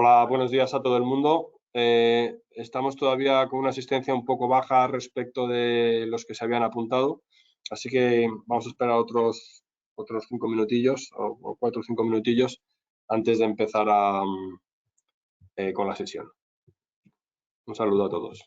Hola, buenos días a todo el mundo. Estamos todavía con una asistencia un poco baja respecto de los que se habían apuntado, así que vamos a esperar otros 5 minutillos o 4 o 5 minutillos antes de empezar con la sesión. Un saludo a todos.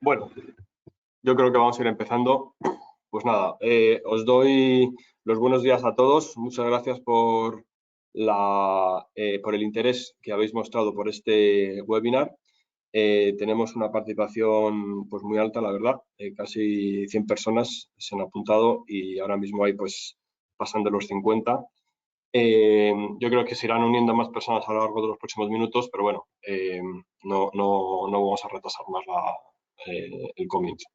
Bueno, Yo creo que vamos a ir empezando. Pues nada, os doy los buenos días a todos. Muchas gracias por el interés que habéis mostrado por este webinar. Tenemos una participación pues muy alta, la verdad. Casi 100 personas se han apuntado y ahora mismo hay pues pasando los 50. Yo creo que se irán uniendo más personas a lo largo de los próximos minutos, pero bueno, no vamos a retrasar más el comienzo.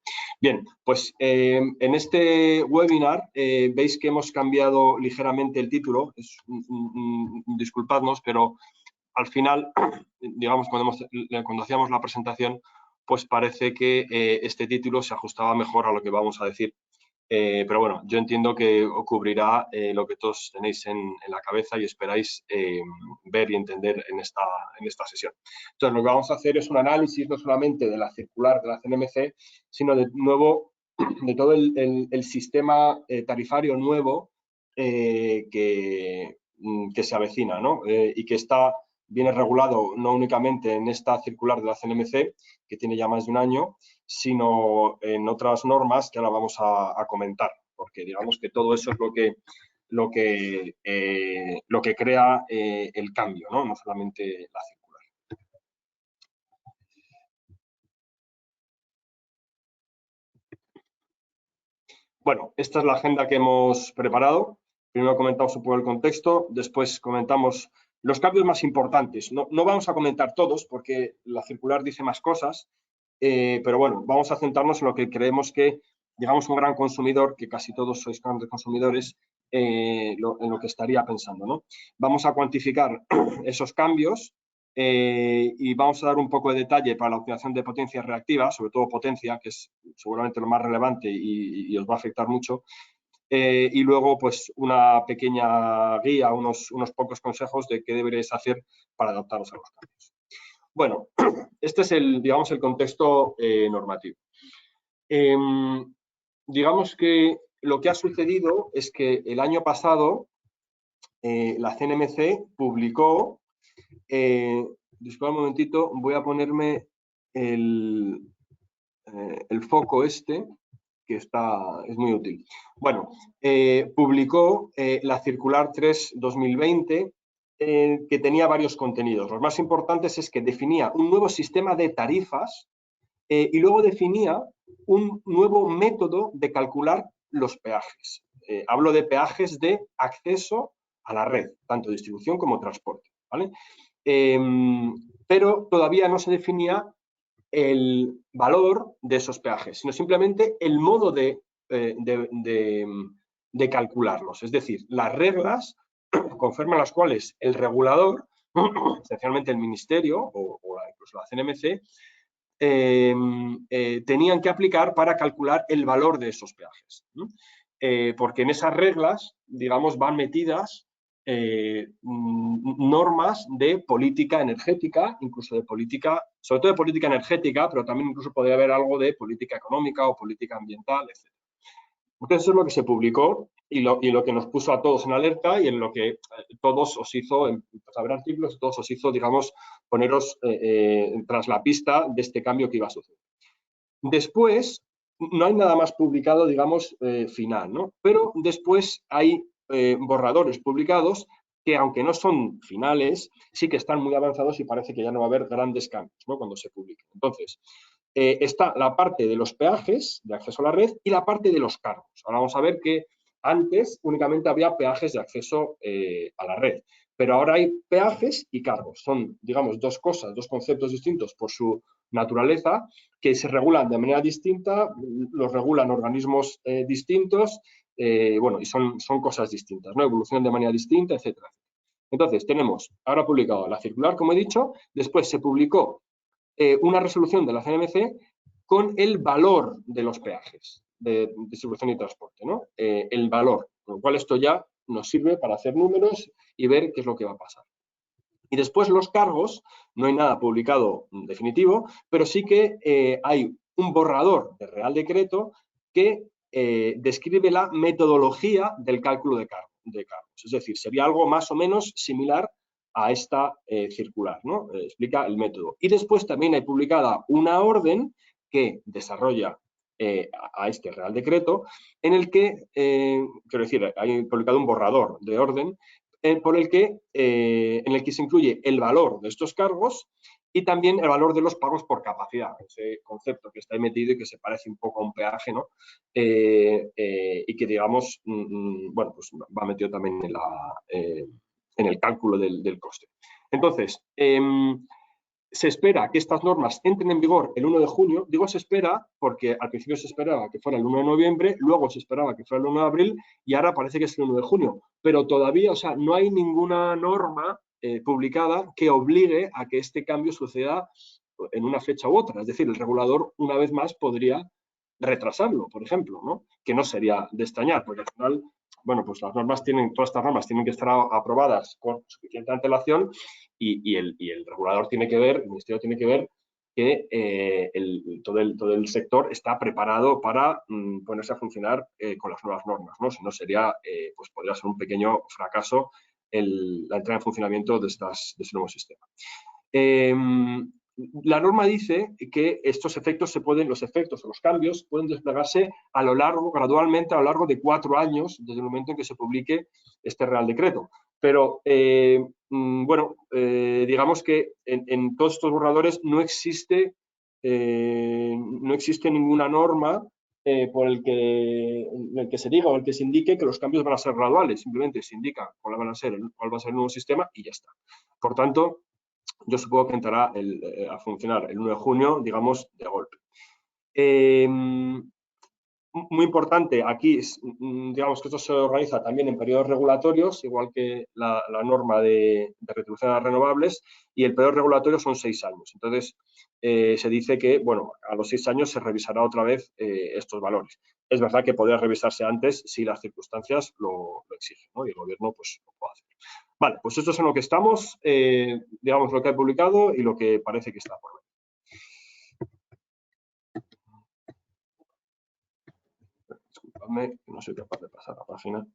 Bien, pues en este webinar veis que hemos cambiado ligeramente el título. Disculpadnos, pero al final, digamos, cuando hacíamos la presentación, pues parece que este título se ajustaba mejor a lo que vamos a decir. Pero bueno, yo entiendo que cubrirá lo que todos tenéis en la cabeza y esperáis ver y entender en esta sesión. Entonces, lo que vamos a hacer es un análisis no solamente de la circular de la CNMC, sino de todo el sistema tarifario nuevo que se avecina, ¿no? Y que viene regulado no únicamente en esta circular de la CNMC, que tiene ya más de un año, sino en otras normas que ahora vamos a comentar, porque digamos que todo eso es lo que crea el cambio, ¿no? No solamente la circular. Bueno, esta es la agenda que hemos preparado. Primero comentamos un poco el contexto, después comentamos los cambios más importantes. No vamos a comentar todos porque la circular dice más cosas, pero bueno, vamos a centrarnos en lo que creemos que, digamos, un gran consumidor, que casi todos sois grandes consumidores, en lo que estaría pensando, ¿no? Vamos a cuantificar esos cambios y vamos a dar un poco de detalle para la optimización de potencia reactiva, sobre todo potencia, que es seguramente lo más relevante y os va a afectar mucho. Y luego, pues, una pequeña guía, unos pocos consejos de qué deberéis hacer para adaptaros a los cambios. Bueno, este es digamos, el contexto normativo. Digamos que lo que ha sucedido es que el año pasado la CNMC publicó, disculpa un momentito, voy a ponerme el foco que es muy útil. Bueno, publicó la circular 3/2020, que tenía varios contenidos. Los más importantes es que definía un nuevo sistema de tarifas y luego definía un nuevo método de calcular los peajes. Hablo de peajes de acceso a la red, tanto distribución como transporte, ¿vale? Pero todavía no se definía el valor de esos peajes, sino simplemente el modo de calcularlos. Es decir, las reglas conforme a las cuales el regulador, esencialmente el Ministerio o incluso la CNMC, tenían que aplicar para calcular el valor de esos peajes, ¿no? Porque en esas reglas, digamos, van metidas normas de política energética, incluso de política, sobre todo de política energética, pero también incluso podría haber algo de política económica o política ambiental, etc. Entonces, eso es lo que se publicó y lo que nos puso a todos en alerta y en lo que todos os hizo, pues, haber artículos, todos os hizo, digamos, poneros tras la pista de este cambio que iba a suceder. Después, no hay nada más publicado, digamos, final, ¿no? Pero después hay borradores publicados que, aunque no son finales, sí que están muy avanzados y parece que ya no va a haber grandes cambios, ¿no?, cuando se publiquen. Entonces, está la parte de los peajes de acceso a la red y la parte de los cargos. Ahora vamos a ver que antes únicamente había peajes de acceso a la red, pero ahora hay peajes y cargos. Son, digamos, dos cosas, dos conceptos distintos por su naturaleza, que se regulan de manera distinta, los regulan organismos distintos, bueno, y son cosas distintas, ¿no? Evolucionan de manera distinta, etcétera. Entonces, tenemos ahora publicado la circular, como he dicho, después se publicó una resolución de la CNMC con el valor de los peajes de distribución y transporte, ¿no? El valor, con lo cual esto ya nos sirve para hacer números y ver qué es lo que va a pasar. Y después los cargos, no hay nada publicado definitivo, pero sí que hay un borrador de Real Decreto que describe la metodología del cálculo de cargos. Es decir, sería algo más o menos similar a esta circular, ¿no? Explica el método. Y después también hay publicada una orden que desarrolla a este Real Decreto, en el que, quiero decir, hay publicado un borrador de orden en el que se incluye el valor de estos cargos y también el valor de los pagos por capacidad, ese concepto que está ahí metido y que se parece un poco a un peaje, ¿no? Y que, digamos, bueno, pues va metido también en el cálculo del coste. Entonces, se espera que estas normas entren en vigor el 1 de junio. Digo se espera porque al principio se esperaba que fuera el 1 de noviembre, luego se esperaba que fuera el 1 de abril y ahora parece que es el 1 de junio. Pero todavía, o sea, no hay ninguna norma publicada que obligue a que este cambio suceda en una fecha u otra. Es decir, el regulador, una vez más, podría retrasarlo, por ejemplo, ¿no? Que no sería de extrañar, porque al final, bueno, pues las normas todas estas normas tienen que estar aprobadas con suficiente antelación y el regulador tiene que ver, el ministerio tiene que ver que todo el sector está preparado para ponerse a funcionar con las nuevas normas, ¿no? Si no sería, pues podría ser un pequeño fracaso la entrada en funcionamiento de este nuevo sistema. La norma dice que estos efectos los efectos o los cambios pueden desplegarse gradualmente a lo largo de 4 años desde el momento en que se publique este Real Decreto. Pero, bueno, digamos que en todos estos borradores no existe ninguna norma por el que se diga o el que se indique que los cambios van a ser graduales. Simplemente se indica cuál va a ser el nuevo sistema y ya está. Por tanto, yo supongo que entrará a funcionar el 1 de junio, digamos, de golpe. Muy importante, aquí, digamos que esto se organiza también en periodos regulatorios, igual que la norma de retribución a las renovables, y el periodo regulatorio son 6 años. Entonces, se dice que, bueno, a los 6 años se revisará otra vez estos valores. Es verdad que podría revisarse antes si las circunstancias lo exigen, ¿no? Y el gobierno, pues, lo puede hacer. Vale, pues esto es en lo que estamos, digamos, lo que he publicado y lo que parece que está por ver. Disculpadme, no soy capaz de pasar la página.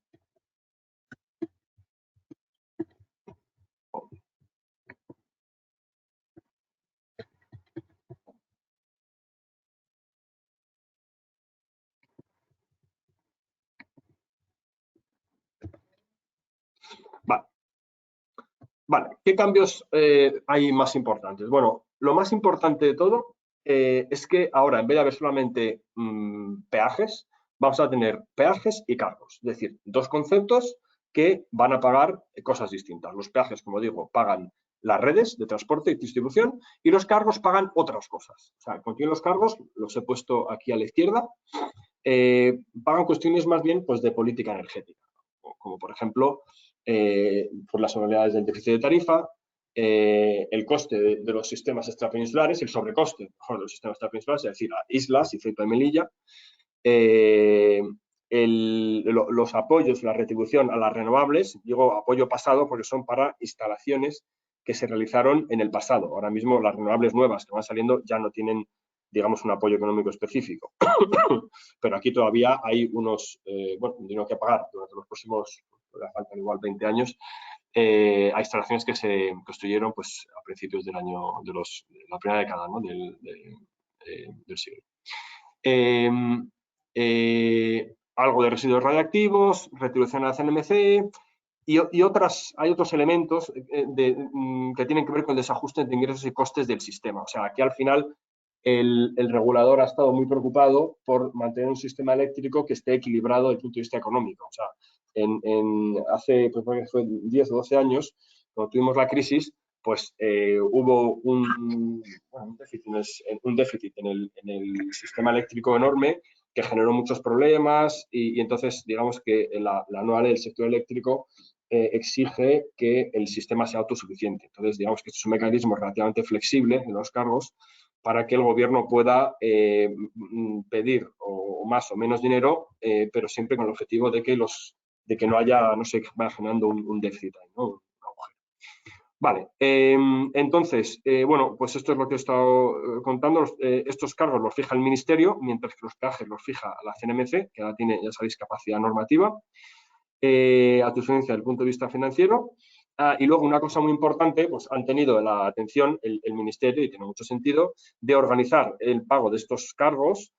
Vale, ¿qué cambios hay más importantes? Bueno, lo más importante de todo es que ahora, en vez de haber solamente peajes, vamos a tener peajes y cargos. Es decir, dos conceptos que van a pagar cosas distintas. Los peajes, como digo, pagan las redes de transporte y distribución y los cargos pagan otras cosas. O sea, contienen los cargos, los he puesto aquí a la izquierda, pagan cuestiones más bien pues, de política energética, como por ejemplo por las unidades del déficit de tarifa, el coste de los sistemas extrapeninsulares, el sobrecoste mejor, de los sistemas extrapeninsulares, es decir, a islas y Ceuta y Melilla, los apoyos, la retribución a las renovables, digo apoyo pasado porque son para instalaciones que se realizaron en el pasado. Ahora mismo las renovables nuevas que van saliendo ya no tienen, digamos, un apoyo económico específico. Pero aquí todavía hay unos, bueno, dinero que pagar durante los próximos, faltan igual 20 años, a instalaciones que se construyeron pues, a principios del año, de la primera década, ¿no? del siglo. Algo de residuos radiactivos, retribución a la CNMC y hay otros elementos que tienen que ver con el desajuste de ingresos y costes del sistema. O sea, aquí al final el regulador ha estado muy preocupado por mantener un sistema eléctrico que esté equilibrado desde el punto de vista económico. O sea, hace pues, fue 10 o 12 años, cuando tuvimos la crisis, pues hubo un déficit en el sistema eléctrico enorme que generó muchos problemas y entonces digamos que la nueva ley del sector eléctrico exige que el sistema sea autosuficiente. Entonces digamos que este es un mecanismo relativamente flexible en los cargos para que el gobierno pueda pedir o más o menos dinero, pero siempre con el objetivo de que no haya, no sé, vaya generando un déficit ahí, ¿no? Vale, entonces, bueno, pues esto es lo que he estado contando. Estos cargos los fija el Ministerio, mientras que los peajes los fija la CNMC, que ahora tiene, ya sabéis, capacidad normativa, a tu sugerencia desde el punto de vista financiero. Y luego una cosa muy importante, pues han tenido la atención el Ministerio, y tiene mucho sentido, de organizar el pago de estos cargos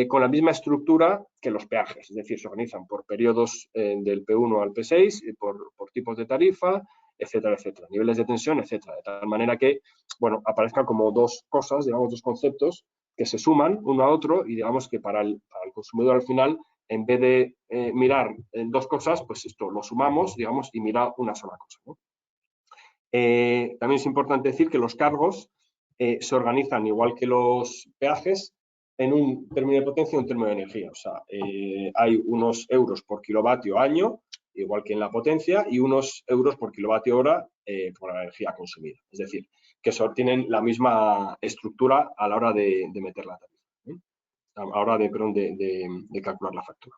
con la misma estructura que los peajes, es decir, se organizan por periodos del P1 al P6, por tipos de tarifa, etcétera, etcétera, niveles de tensión, etcétera, de tal manera que, bueno, aparezcan como dos cosas, digamos, dos conceptos que se suman uno a otro y digamos que para el consumidor al final, en vez de mirar dos cosas, pues esto lo sumamos, digamos, y mira una sola cosa, ¿no? También es importante decir que los cargos se organizan igual que los peajes en un término de potencia y un término de energía. O sea, hay unos euros por kilovatio año, igual que en la potencia, y unos euros por kilovatio hora por la energía consumida. Es decir, que tienen la misma estructura a la hora de meter la tarifa, a la hora de calcular la factura.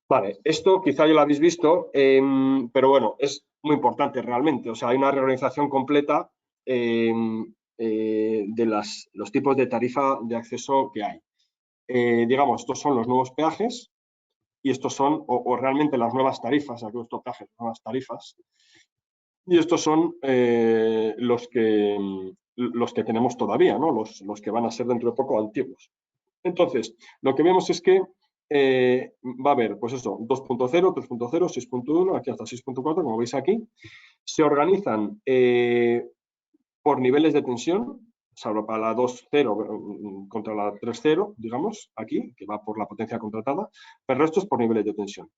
Vale, esto quizá ya lo habéis visto, pero bueno, es muy importante realmente. O sea, hay una reorganización completa de los tipos de tarifa de acceso que hay. Digamos, estos son los nuevos peajes y estos son, o realmente las nuevas tarifas, aquí estos peajes, nuevas tarifas. Y estos son los que tenemos todavía, ¿no? Los que van a ser dentro de poco antiguos. Entonces, lo que vemos es que va a haber, pues eso, 2.0, 3.0, 6.1, aquí hasta 6.4, como veis aquí. Se organizan por niveles de tensión, salvo para la 2.0 contra la 3.0, digamos, aquí, que va por la potencia contratada, pero el resto es por niveles de tensión.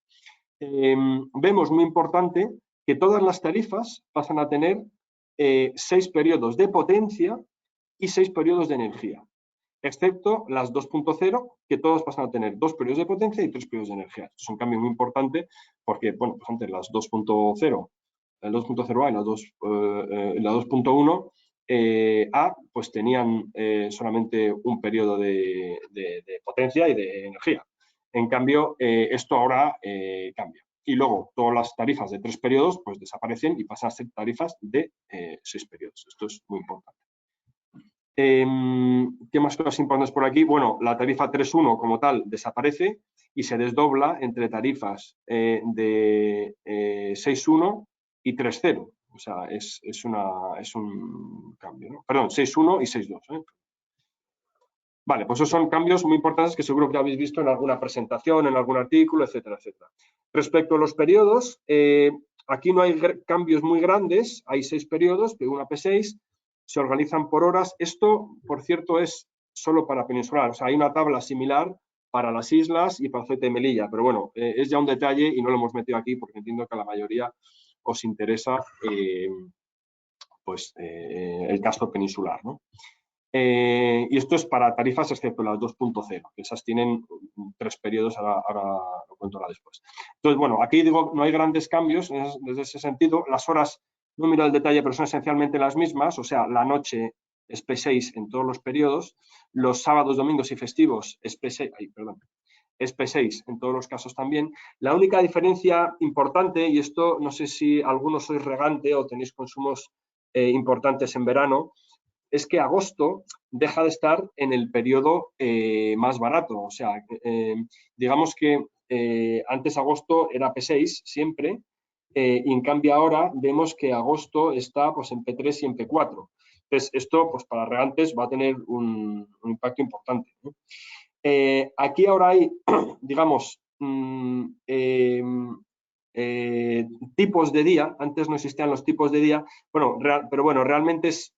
Vemos muy importante que todas las tarifas pasan a tener 6 periodos de potencia y 6 periodos de energía, excepto las 2.0, que todos pasan a tener 2 periodos de potencia y 3 periodos de energía. Esto es un cambio muy importante porque, bueno, pues antes las 2.0, el 2.0A y la 2.1 A, pues tenían solamente un periodo de potencia y de energía. En cambio, esto ahora cambia. Y luego, todas las tarifas de 3 periodos pues desaparecen y pasan a ser tarifas de 6 periodos. Esto es muy importante. ¿Qué más cosas importantes por aquí? Bueno, la tarifa 3.1 como tal desaparece y se desdobla entre tarifas de 6.1 y 3.0. O sea, es un cambio, ¿no? Perdón, 6.1 y 6.2. Vale, pues esos son cambios muy importantes que seguro que habéis visto en alguna presentación, en algún artículo, etcétera, etcétera. Respecto a los periodos, aquí no hay cambios muy grandes, hay 6 periodos, P1 a P6, se organizan por horas. Esto, por cierto, es solo para peninsular, o sea, hay una tabla similar para las islas y para Ceuta y Melilla, pero bueno, es ya un detalle y no lo hemos metido aquí porque entiendo que a la mayoría os interesa el caso peninsular, ¿no? Y esto es para tarifas excepto las 2.0, que esas tienen 3 periodos, ahora lo cuento ahora después. Entonces, bueno, aquí digo, no hay grandes cambios desde ese sentido. Las horas, no miro el detalle, pero son esencialmente las mismas, o sea, la noche es P6 en todos los periodos, los sábados, domingos y festivos es P6, es P6 en todos los casos también. La única diferencia importante, y esto no sé si algunos sois regante o tenéis consumos importantes en verano, es que agosto deja de estar en el periodo más barato. O sea, digamos que antes agosto era P6 siempre, y en cambio ahora vemos que agosto está pues, en P3 y en P4. Entonces, esto pues, para regantes va a tener un impacto importante, ¿no? Aquí ahora hay, digamos, tipos de día. Antes no existían los tipos de día, bueno, pero bueno, realmente es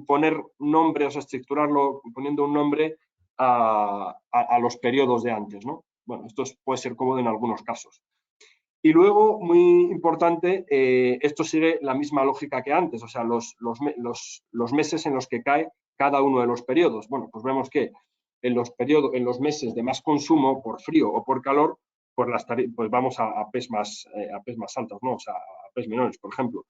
poner nombre, o sea, estructurarlo poniendo un nombre a los periodos de antes, ¿no? Bueno, esto puede ser cómodo en algunos casos. Y luego, muy importante, esto sigue la misma lógica que antes, o sea, los meses en los que cae cada uno de los periodos. Bueno, pues vemos que en los meses de más consumo, por frío o por calor, pues vamos a P's más altos, ¿no? O sea, a P's menores. Por ejemplo,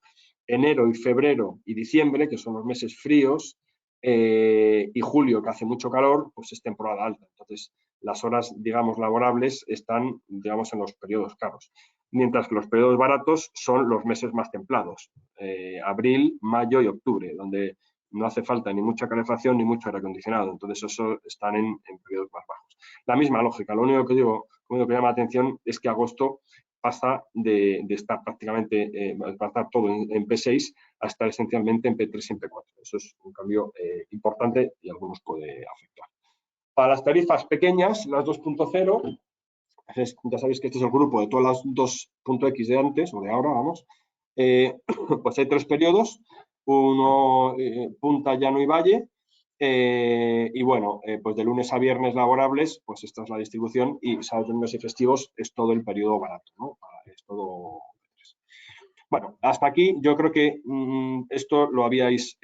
enero y febrero y diciembre, que son los meses fríos, y julio, que hace mucho calor, pues es temporada alta. Entonces, las horas, digamos, laborables están, digamos, en los periodos caros. Mientras que los periodos baratos son los meses más templados, abril, mayo y octubre, donde no hace falta ni mucha calefacción ni mucho aire acondicionado. Entonces, eso están en periodos más bajos. La misma lógica. Lo único que digo, lo único que llama la atención es que agosto pasa de estar prácticamente, va a estar todo en P6 a estar esencialmente en P3 y en P4. Eso es un cambio importante y a algunos puede afectar. Para las tarifas pequeñas, las 2.0, ya sabéis que este es el grupo de todas las 2.x de antes, o de ahora, vamos, pues hay 3 periodos, uno punta, llano y valle, y bueno, pues de lunes a viernes laborables, pues esta es la distribución, y sábados, domingos y festivos es todo el periodo barato, ¿no? Es todo. Bueno, hasta aquí yo creo que esto lo habíais,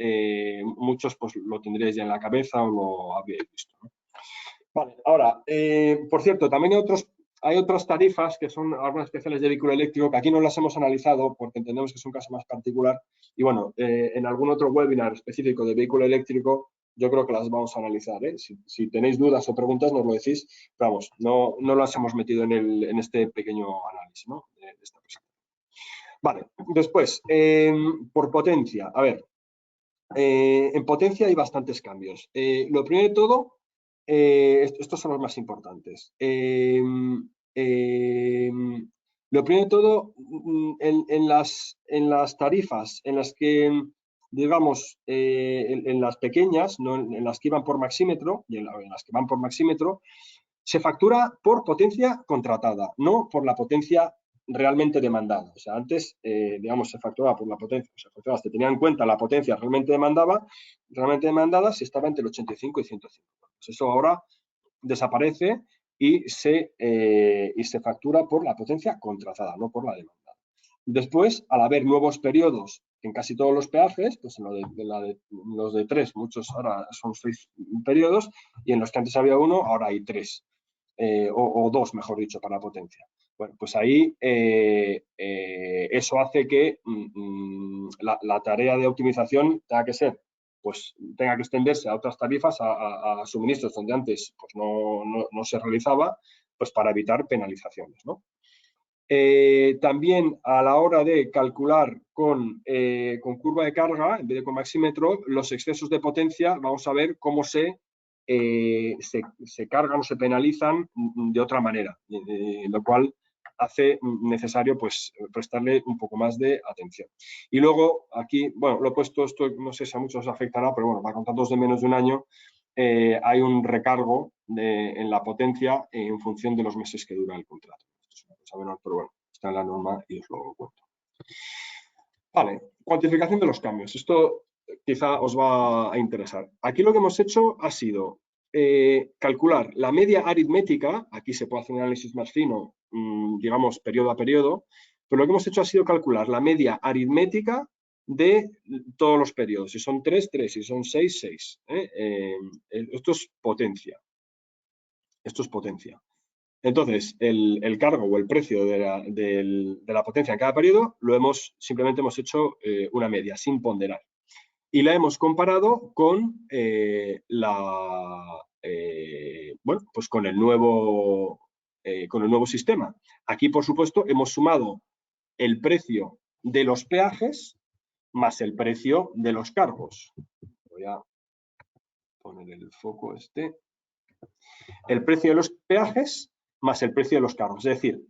muchos pues lo tendréis ya en la cabeza o lo habíais visto, ¿no? Vale, ahora, por cierto, también hay otras tarifas que son algunas especiales de vehículo eléctrico que aquí no las hemos analizado porque entendemos que es un caso más particular y bueno, en algún otro webinar específico de vehículo eléctrico yo creo que las vamos a analizar, ¿eh? Si tenéis dudas o preguntas nos lo decís, pero vamos, no las hemos metido en este pequeño análisis, ¿no? De esta presentación. Vale, después, por potencia, a ver, en potencia hay bastantes cambios. Lo primero de todo, estos son los más importantes. Lo primero de todo, en las tarifas en las que, digamos, en las pequeñas, no en las que iban por maxímetro, y en las que van por maxímetro, se factura por potencia contratada, no por la potencia realmente demandada. O sea, antes, digamos, se facturaba por la potencia, se tenía en cuenta la potencia realmente demandada si estaba entre el 85 y 105. Pues eso ahora desaparece y se factura por la potencia contratada, no por la demandada. Después, al haber nuevos periodos en casi todos los peajes, pues en los de 3, muchos ahora son 6 periodos, y en los que antes había 1, ahora hay 3. O 2, mejor dicho, para la potencia. Bueno, pues ahí eso hace que la tarea de optimización tenga que extenderse a otras tarifas, a suministros donde antes pues, no se realizaba, pues para evitar penalizaciones, ¿no? También a la hora de calcular con curva de carga, en vez de con maxímetro, los excesos de potencia, vamos a ver cómo se cargan o se penalizan de otra manera, lo cual hace necesario pues prestarle un poco más de atención. Y luego aquí, bueno, lo he puesto, esto no sé si a muchos os afectará, pero bueno, para contratos de menos de un año hay un recargo en la potencia en función de los meses que dura el contrato. Esto es una cosa menor, pero bueno, está en la norma y os lo cuento. Vale, cuantificación de los cambios. Esto quizá os va a interesar. Aquí lo que hemos hecho ha sido calcular la media aritmética. Aquí se puede hacer un análisis más fino, digamos, periodo a periodo, pero lo que hemos hecho ha sido calcular la media aritmética de todos los periodos. Si son 3, 3, si son 6, 6. Esto es potencia. Esto es potencia. Entonces, el cargo o el precio de la potencia en cada periodo simplemente hemos hecho una media, sin ponderar. Y la hemos comparado con pues con el nuevo sistema. Aquí, por supuesto, hemos sumado el precio de los peajes más el precio de los cargos. Voy a poner el foco el precio de los peajes más el precio de los cargos. Es decir,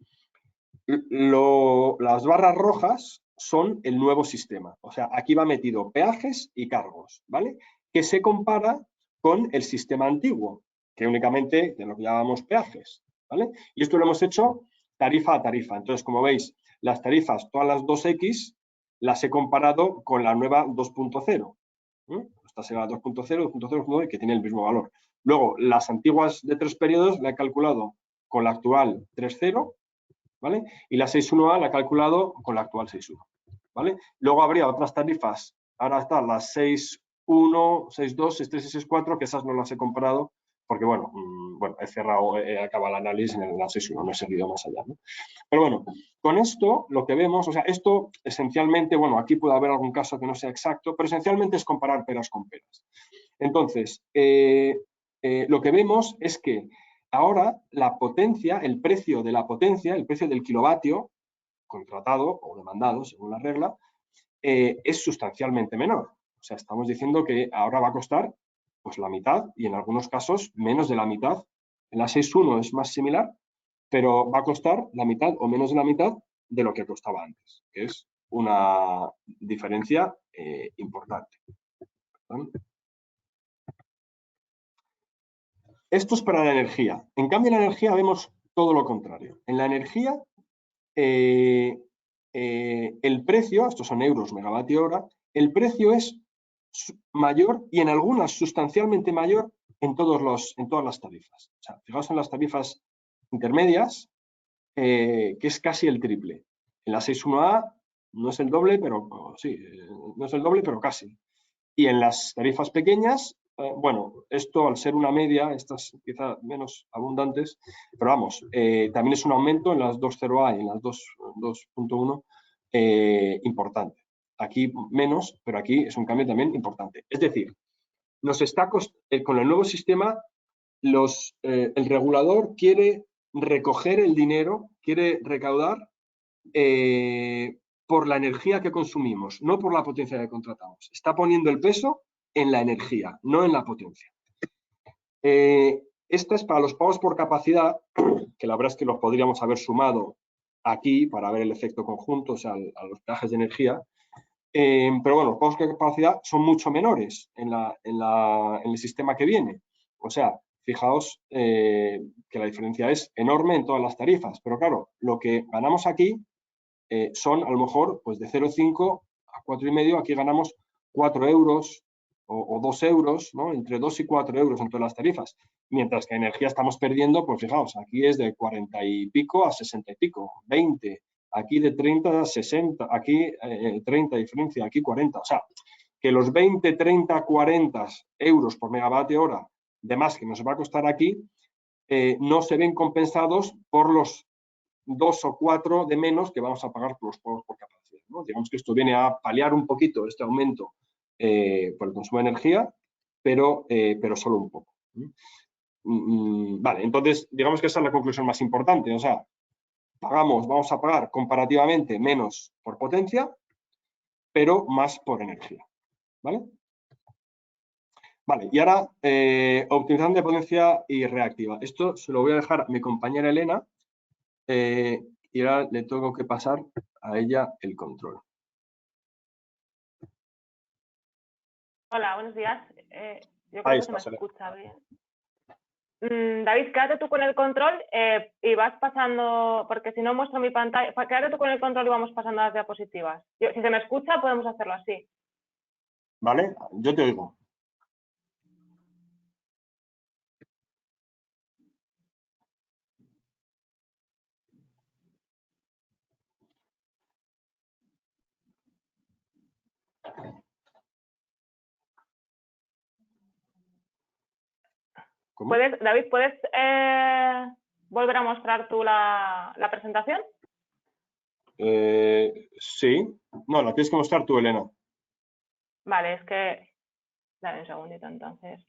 las barras rojas son el nuevo sistema. O sea, aquí va metido peajes y cargos, ¿vale? Que se compara con el sistema antiguo, que únicamente de lo que llamamos peajes, ¿vale? Y esto lo hemos hecho tarifa a tarifa. Entonces, como veis, las tarifas, todas las 2X, las he comparado con la nueva 2.0. Esta será la 2.0, 2.0, que tiene el mismo valor. Luego, las antiguas de 3 periodos la he calculado con la actual 3.0, ¿vale? Y la 6.1a la he calculado con la actual 6.1, ¿vale? Luego habría otras tarifas, ahora están las 6.1, 6.2, 6.3 y 6.4, que esas no las he comparado porque, bueno, he cerrado, he acabado el análisis en la 6.1, no he seguido más allá, ¿no? Pero bueno, con esto lo que vemos, o sea, esto esencialmente, bueno, aquí puede haber algún caso que no sea exacto, pero esencialmente es comparar peras con peras. Entonces, lo que vemos es que ahora la potencia, el precio de la potencia, el precio del kilovatio contratado o demandado, según la regla, es sustancialmente menor. O sea, estamos diciendo que ahora va a costar pues la mitad y en algunos casos menos de la mitad. En la 6.1 es más similar, pero va a costar la mitad o menos de la mitad de lo que costaba antes, que es una diferencia importante. ¿Vale? Esto es para la energía. En cambio, en la energía vemos todo lo contrario. En la energía, el precio, estos son euros megavatio hora, el precio es mayor y en algunas sustancialmente mayor en todas las tarifas. O sea, fijaos en las tarifas intermedias, que es casi el triple. En la 6.1a no es el doble, pero sí, no es el doble, pero casi. Y en las tarifas pequeñas, bueno, esto al ser una media, estas quizá menos abundantes, pero vamos, también es un aumento en las 2.0a y en las 2.1 importante. Aquí menos, pero aquí es un cambio también importante. Es decir, nos está con el nuevo sistema, el regulador quiere recoger el dinero, quiere recaudar por la energía que consumimos, no por la potencia que contratamos. Está poniendo el peso en la energía, no en la potencia. Esta es para los pagos por capacidad, que la verdad es que los podríamos haber sumado aquí para ver el efecto conjunto, o sea, a los peajes de energía. Pero bueno, los pagos por capacidad son mucho menores en el sistema que viene. O sea, fijaos que la diferencia es enorme en todas las tarifas. Pero claro, lo que ganamos aquí son a lo mejor pues de 0,5 a 4,5, aquí ganamos 4 euros o 2 euros, ¿no? Entre 2 y 4 euros en todas las tarifas, mientras que energía estamos perdiendo, pues fijaos, aquí es de 40 y pico a 60 y pico, 20, aquí de 30 a 60, aquí 30 diferencia, aquí 40, o sea, que los 20, 30, 40 euros por megavatio hora de más que nos va a costar aquí, no se ven compensados por los 2 o 4 de menos que vamos a pagar por los pagos por capacidad, ¿no? Digamos que esto viene a paliar un poquito este aumento por el consumo de energía, pero solo un poco. Vale, entonces digamos que esa es la conclusión más importante. O sea, vamos a pagar comparativamente menos por potencia, pero más por energía. ¿Vale? Vale, y ahora optimización de potencia y reactiva. Esto se lo voy a dejar a mi compañera Elena. Y ahora le tengo que pasar a ella el control. Hola, buenos días. Yo creo Ahí que se me está, escucha bien. David, quédate tú con el control y vas pasando, porque si no muestro mi pantalla, quédate tú con el control y vamos pasando las diapositivas. Si se me escucha, podemos hacerlo así. Vale, yo te oigo. ¿Cómo? David, ¿puedes volver a mostrar tú la presentación? Sí. No, la tienes que mostrar tú, Elena. Vale, es que... Dame un segundito entonces.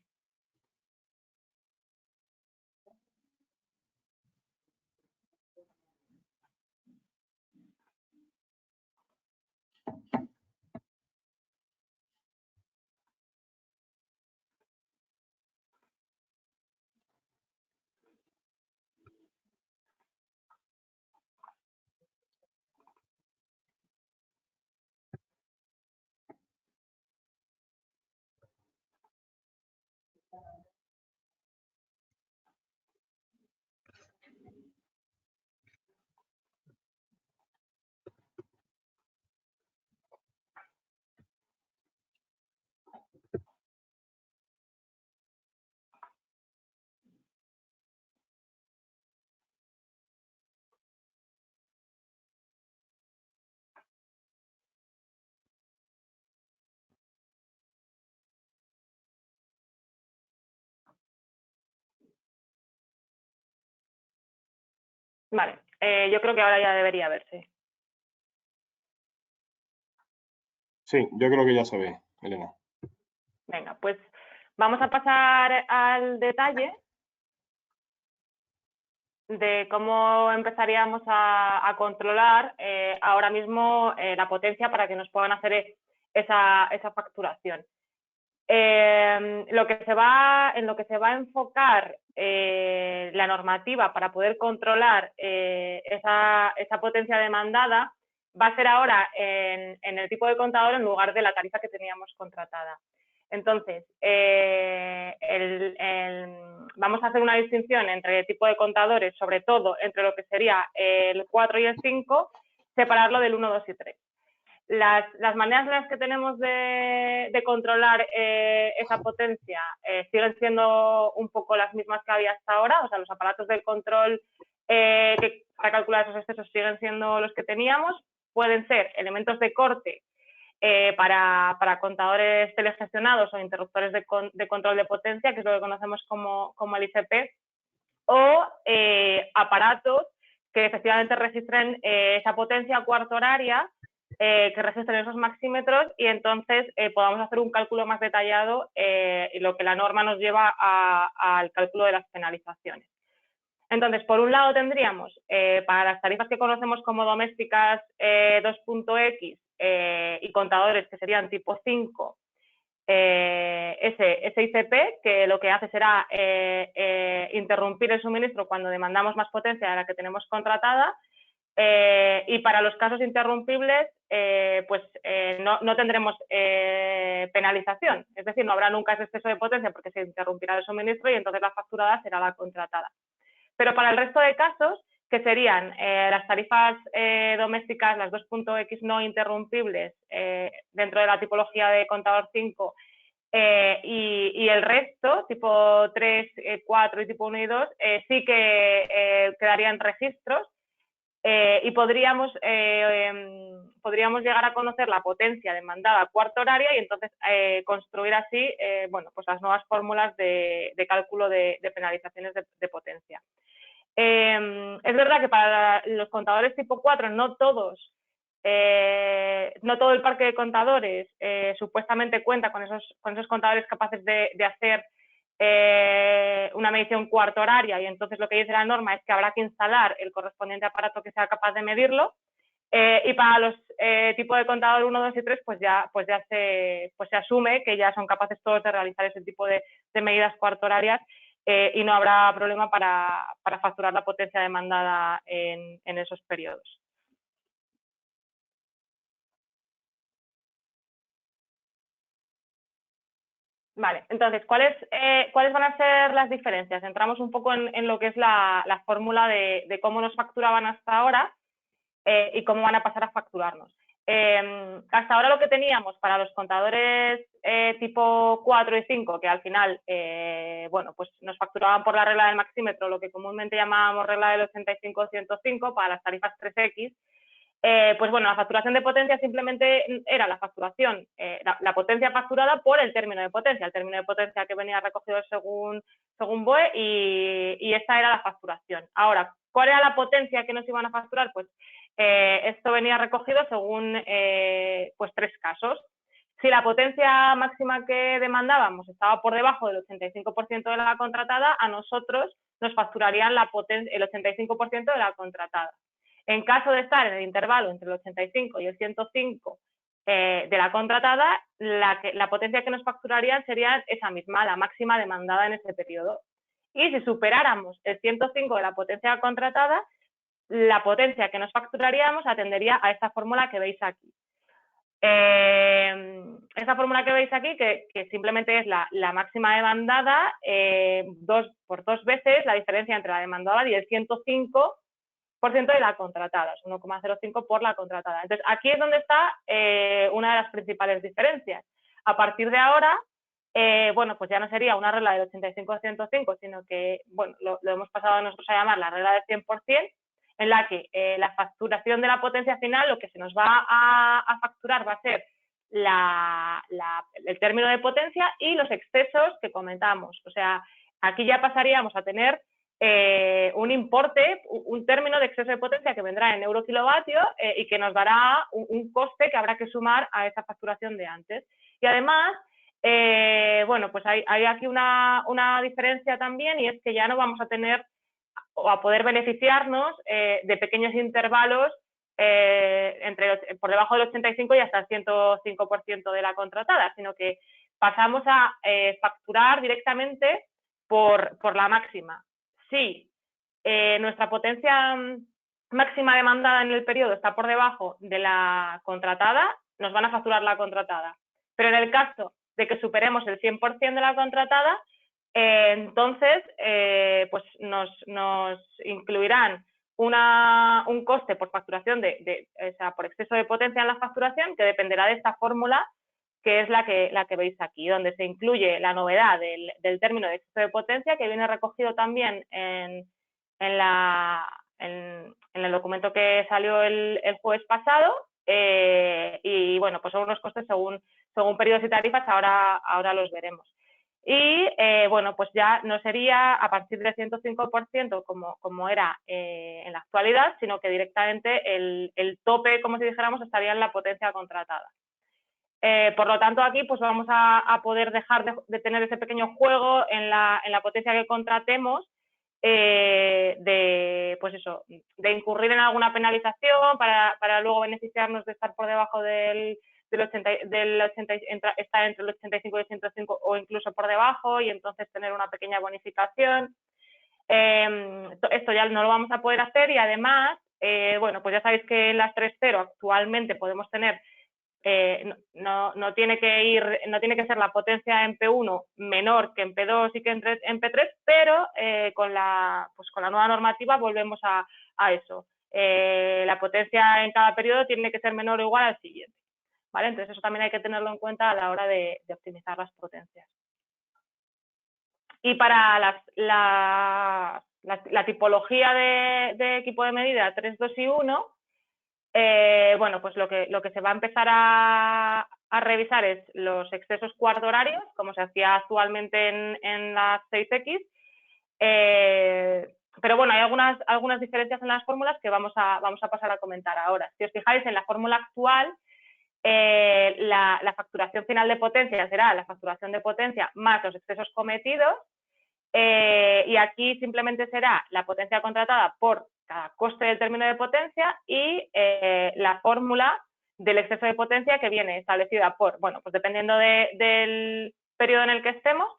Vale, yo creo que ahora ya debería verse. Sí, yo creo que ya se ve, Elena. Venga, pues vamos a pasar al detalle de cómo empezaríamos a controlar ahora mismo la potencia para que nos puedan hacer esa facturación. En lo que se va a enfocar la normativa para poder controlar esa potencia demandada va a ser ahora en el tipo de contador en lugar de la tarifa que teníamos contratada. Entonces, vamos a hacer una distinción entre el tipo de contadores, sobre todo entre lo que sería el 4 y el 5, separarlo del 1, 2 y 3. Las maneras en las que tenemos de controlar esa potencia siguen siendo un poco las mismas que había hasta ahora, o sea, los aparatos de control que para calcular esos excesos siguen siendo los que teníamos. Pueden ser elementos de corte para contadores telegestionados o interruptores de control de potencia, que es lo que conocemos como el ICP, o aparatos que efectivamente registren esa potencia cuarto horaria, que registren esos maxímetros y entonces podamos hacer un cálculo más detallado, lo que la norma nos lleva al cálculo de las penalizaciones. Entonces, por un lado tendríamos, para las tarifas que conocemos como domésticas 2.x y contadores que serían tipo 5, ese ICP, que lo que hace será interrumpir el suministro cuando demandamos más potencia de la que tenemos contratada, y para los casos interrumpibles, no tendremos penalización, es decir, no habrá nunca ese exceso de potencia porque se interrumpirá el suministro y entonces la facturada será la contratada. Pero para el resto de casos, que serían las tarifas domésticas, las 2.x no interrumpibles dentro de la tipología de contador 5, y el resto, tipo 3, 4 y tipo 1 y 2, sí que quedarían registros y podríamos llegar a conocer la potencia demandada a cuarto horaria y entonces construir así pues las nuevas fórmulas de cálculo de penalizaciones de potencia. Es verdad que para los contadores tipo 4 no todo el parque de contadores supuestamente cuenta con esos contadores capaces de hacer una medición cuarto horaria y entonces lo que dice la norma es que habrá que instalar el correspondiente aparato que sea capaz de medirlo. Y para los tipos de contador 1, 2 y 3 pues ya se asume que ya son capaces todos de realizar ese tipo de medidas cuarto horarias y no habrá problema para facturar la potencia demandada en esos periodos. Vale, entonces, ¿cuáles van a ser las diferencias? Entramos un poco en lo que es la fórmula de cómo nos facturaban hasta ahora y cómo van a pasar a facturarnos. Hasta ahora lo que teníamos para los contadores tipo 4 y 5, que al final pues nos facturaban por la regla del maxímetro, lo que comúnmente llamábamos regla del 85-105 para las tarifas 3X, la facturación de potencia simplemente era la facturación, la potencia facturada por el término de potencia que venía recogido según BOE y esta era la facturación. Ahora, ¿cuál era la potencia que nos iban a facturar? Pues esto venía recogido según tres casos. Si la potencia máxima que demandábamos estaba por debajo del 85% de la contratada, a nosotros nos facturarían el 85% de la contratada. En caso de estar en el intervalo entre el 85 y el 105 de la contratada, la potencia que nos facturarían sería esa misma, la máxima demandada en ese periodo. Y si superáramos el 105 de la potencia contratada, la potencia que nos facturaríamos atendería a esta fórmula que veis aquí. Esta fórmula que veis aquí, que simplemente es la máxima demandada por 2 veces la diferencia entre la demandada y el 105% de la contratada, es 1,05 por la contratada. Entonces, aquí es donde está una de las principales diferencias. A partir de ahora, pues ya no sería una regla del 85-105, sino que, lo hemos pasado nosotros a llamar la regla del 100%, en la que la facturación de la potencia final, lo que se nos va a facturar va a ser el término de potencia y los excesos que comentamos. O sea, aquí ya pasaríamos a tener un importe, un término de exceso de potencia que vendrá en euro-kilovatio y que nos dará un coste que habrá que sumar a esa facturación de antes. Y además, pues hay aquí una diferencia también y es que ya no vamos a tener o a poder beneficiarnos de pequeños intervalos por debajo del 85 y hasta el 105% de la contratada, sino que pasamos a facturar directamente por la máxima. Si nuestra potencia máxima demandada en el periodo está por debajo de la contratada, nos van a facturar la contratada. Pero en el caso que superemos el 100% de la contratada, entonces pues nos incluirán un coste por facturación, o sea, por exceso de potencia en la facturación, que dependerá de esta fórmula, que es la que veis aquí, donde se incluye la novedad del término de exceso de potencia, que viene recogido también en el documento que salió el jueves pasado, y bueno, pues son unos costes según periodos y tarifas, ahora los veremos. Y bueno, pues ya no sería a partir del 105% como era en la actualidad, sino que directamente el tope, como si dijéramos, estaría en la potencia contratada. Por lo tanto, aquí pues vamos a poder dejar de tener ese pequeño juego en la potencia que contratemos, pues eso, de incurrir en alguna penalización para luego beneficiarnos de estar por debajo estar entre el 85 y el 105 o incluso por debajo, y entonces tener una pequeña bonificación. Esto ya no lo vamos a poder hacer, y además, bueno, pues ya sabéis que en las 3.0 actualmente podemos tener, no tiene que ser la potencia en P1 menor que en P2 y que en P3, pero con la nueva normativa volvemos a eso. La potencia en cada periodo tiene que ser menor o igual al siguiente, ¿vale? Entonces eso también hay que tenerlo en cuenta a la hora de optimizar las potencias. Y para la tipología de equipo de medida 3, 2 y 1, bueno, pues lo que se va a empezar a revisar es los excesos cuarto horarios, como se hacía actualmente en las 6X, pero bueno, hay algunas diferencias en las fórmulas que vamos a pasar a comentar ahora. Si os fijáis en la fórmula actual, la facturación final de potencia será la facturación de potencia más los excesos cometidos, y aquí simplemente será la potencia contratada por cada coste del término de potencia y la fórmula del exceso de potencia, que viene establecida por, bueno, pues dependiendo del periodo en el que estemos,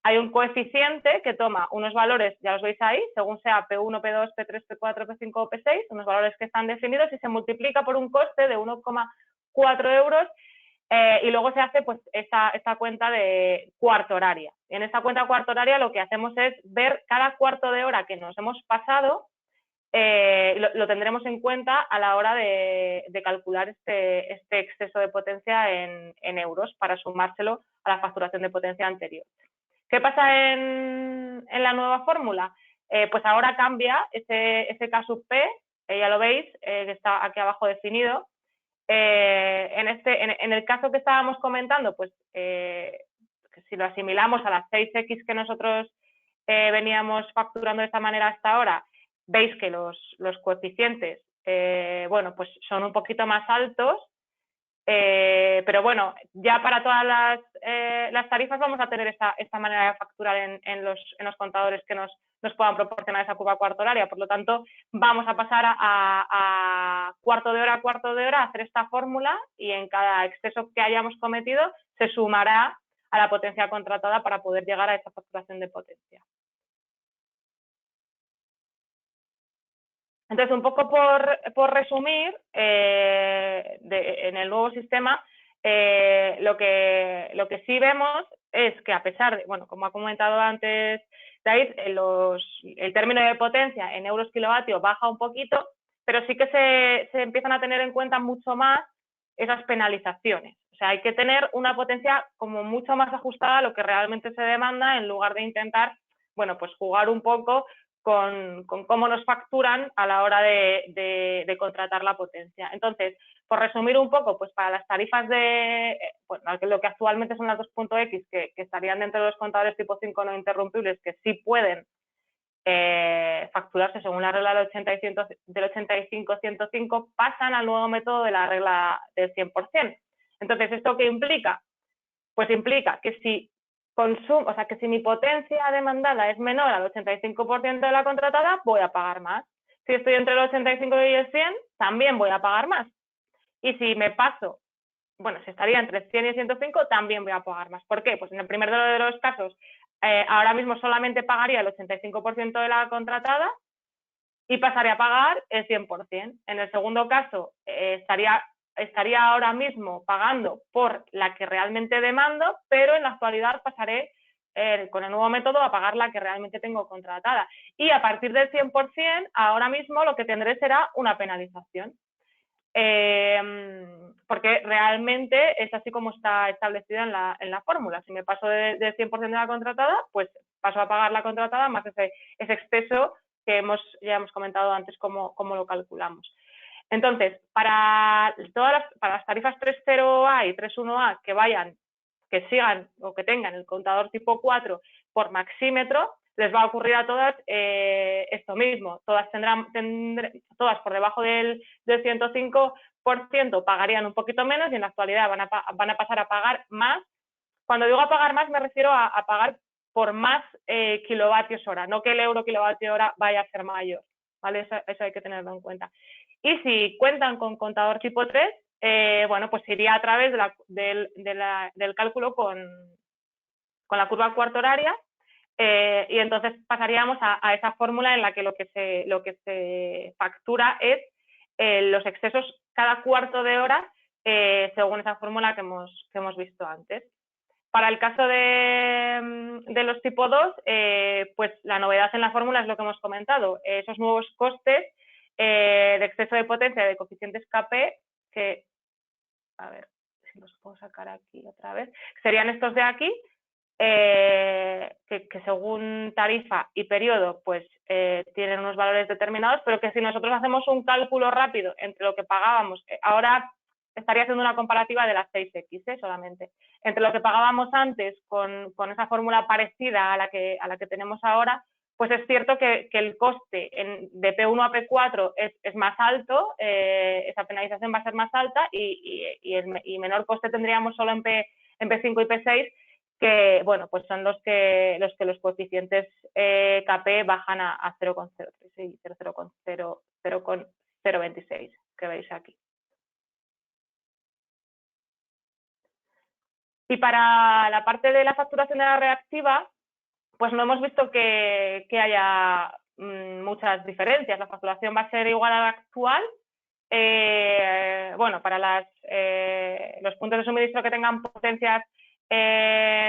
hay un coeficiente que toma unos valores, ya los veis ahí, según sea P1, P2, P3, P4, P5 o P6, unos valores que están definidos, y se multiplica por un coste de 1,4 euros, y luego se hace pues esta cuenta de cuarto horaria. En esta cuenta cuarto horaria lo que hacemos es ver cada cuarto de hora que nos hemos pasado, lo tendremos en cuenta a la hora de calcular este exceso de potencia en euros, para sumárselo a la facturación de potencia anterior. ¿Qué pasa en la nueva fórmula? Pues ahora cambia ese K sub P, ya lo veis, que está aquí abajo definido. En el caso que estábamos comentando, pues si lo asimilamos a las 6X que nosotros veníamos facturando de esta manera hasta ahora, veis que los coeficientes, bueno, pues son un poquito más altos, pero bueno, ya para todas las tarifas vamos a tener esta manera de facturar en los contadores que nos puedan proporcionar esa curva cuarto horaria. Por lo tanto, vamos a pasar a cuarto de hora a hacer esta fórmula, y en cada exceso que hayamos cometido se sumará a la potencia contratada para poder llegar a esa facturación de potencia. Entonces, un poco por resumir, en el nuevo sistema, lo que sí vemos es que, a pesar de, bueno, como ha comentado antes David, el término de potencia en euros kilovatio baja un poquito, pero sí que se empiezan a tener en cuenta mucho más esas penalizaciones. O sea, hay que tener una potencia como mucho más ajustada a lo que realmente se demanda, en lugar de intentar, bueno, pues jugar un poco con cómo nos facturan a la hora de contratar la potencia. Entonces, por resumir un poco, pues para las tarifas bueno, lo que actualmente son las 2.x, que estarían dentro de los contadores tipo 5 no interrumpibles, que sí pueden facturarse según la regla del 85-105, pasan al nuevo método de la regla del 100%. Entonces, ¿esto qué implica? Pues implica que si o sea, que si mi potencia demandada es menor al 85% de la contratada, voy a pagar más. Si estoy entre el 85 y el 100, también voy a pagar más. Y si me paso, bueno, si estaría entre 100 y 105, también voy a pagar más. ¿Por qué? Pues en el primer de los casos, ahora mismo solamente pagaría el 85% de la contratada y pasaría a pagar el 100%. En el segundo caso, estaría estaría ahora mismo pagando por la que realmente demando, pero en la actualidad pasaré con el nuevo método a pagar la que realmente tengo contratada. Y a partir del 100%, ahora mismo lo que tendré será una penalización. Porque realmente es así como está establecido en la fórmula. Si me paso del 100% de la contratada, pues paso a pagar la contratada más ese exceso que ya hemos comentado antes cómo lo calculamos. Entonces, para las tarifas 3.0A y 3.1A que sigan o que tengan el contador tipo 4 por maxímetro, les va a ocurrir a todas esto mismo. Todas todas por debajo del 105% pagarían un poquito menos y en la actualidad van a pasar a pagar más. Cuando digo a pagar más me refiero a pagar por más kilovatios hora, no que el euro kilovatio hora vaya a ser mayor, ¿vale? Eso hay que tenerlo en cuenta. Y si cuentan con contador tipo 3, bueno, pues iría a través del cálculo con la curva cuarto horaria, y entonces pasaríamos a esa fórmula en la que lo que se factura es los excesos cada cuarto de hora, según esa fórmula que hemos visto antes. Para el caso de los tipo 2, pues la novedad en la fórmula es lo que hemos comentado, esos nuevos costes de exceso de potencia de coeficientes KP, que, a ver si los puedo sacar aquí otra vez, serían estos de aquí, que según tarifa y periodo pues tienen unos valores determinados, pero que si nosotros hacemos un cálculo rápido entre lo que pagábamos, ahora estaría haciendo una comparativa de las 6X solamente, entre lo que pagábamos antes con esa fórmula parecida a la que tenemos ahora, pues es cierto que el coste de P1 a P4 es más alto, esa penalización va a ser más alta y menor coste tendríamos solo en P5 y P6, que bueno, pues son los que los coeficientes KP bajan a 0,03 y 0,026 que veis aquí. Y para la parte de la facturación de la reactiva, pues no hemos visto que haya muchas diferencias. La facturación va a ser igual a la actual. Bueno, para los puntos de suministro que tengan potencias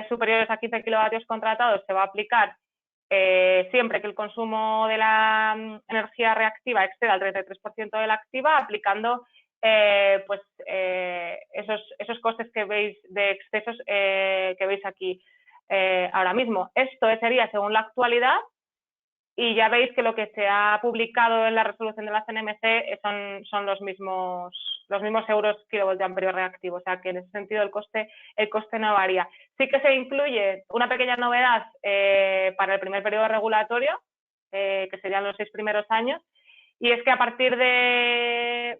superiores a 15 kilovatios contratados se va a aplicar siempre que el consumo de la energía reactiva exceda el 33% de la activa, aplicando pues esos costes que veis de excesos que veis aquí ahora mismo. Esto sería según la actualidad y ya veis que lo que se ha publicado en la resolución de la CNMC son los mismos euros kilovoltamperios reactivo, o sea que en ese sentido el coste no varía. Sí que se incluye una pequeña novedad para el primer periodo regulatorio, que serían los 6 primeros años, y es que a partir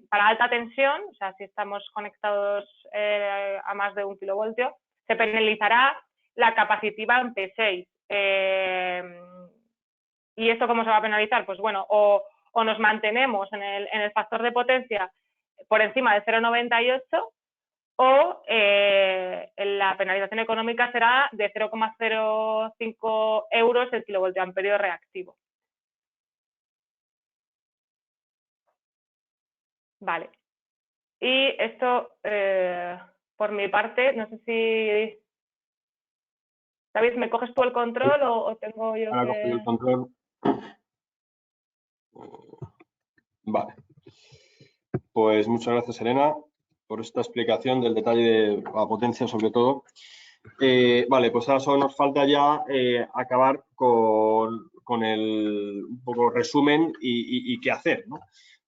para alta tensión, o sea, si estamos conectados a más de 1 kilovoltio, se penalizará la capacitiva en P6. ¿Y esto cómo se va a penalizar? Pues bueno, o nos mantenemos en el factor de potencia por encima de 0,98 o la penalización económica será de 0,05 euros el kilovoltaamperio reactivo. Vale. Y esto, por mi parte, no sé si... David, ¿me coges tú el control o tengo yo Ahora cojo el control. Vale. Pues muchas gracias, Elena, por esta explicación del detalle de la potencia, sobre todo. Vale, pues ahora solo nos falta ya acabar con el un poco resumen y qué hacer, ¿no?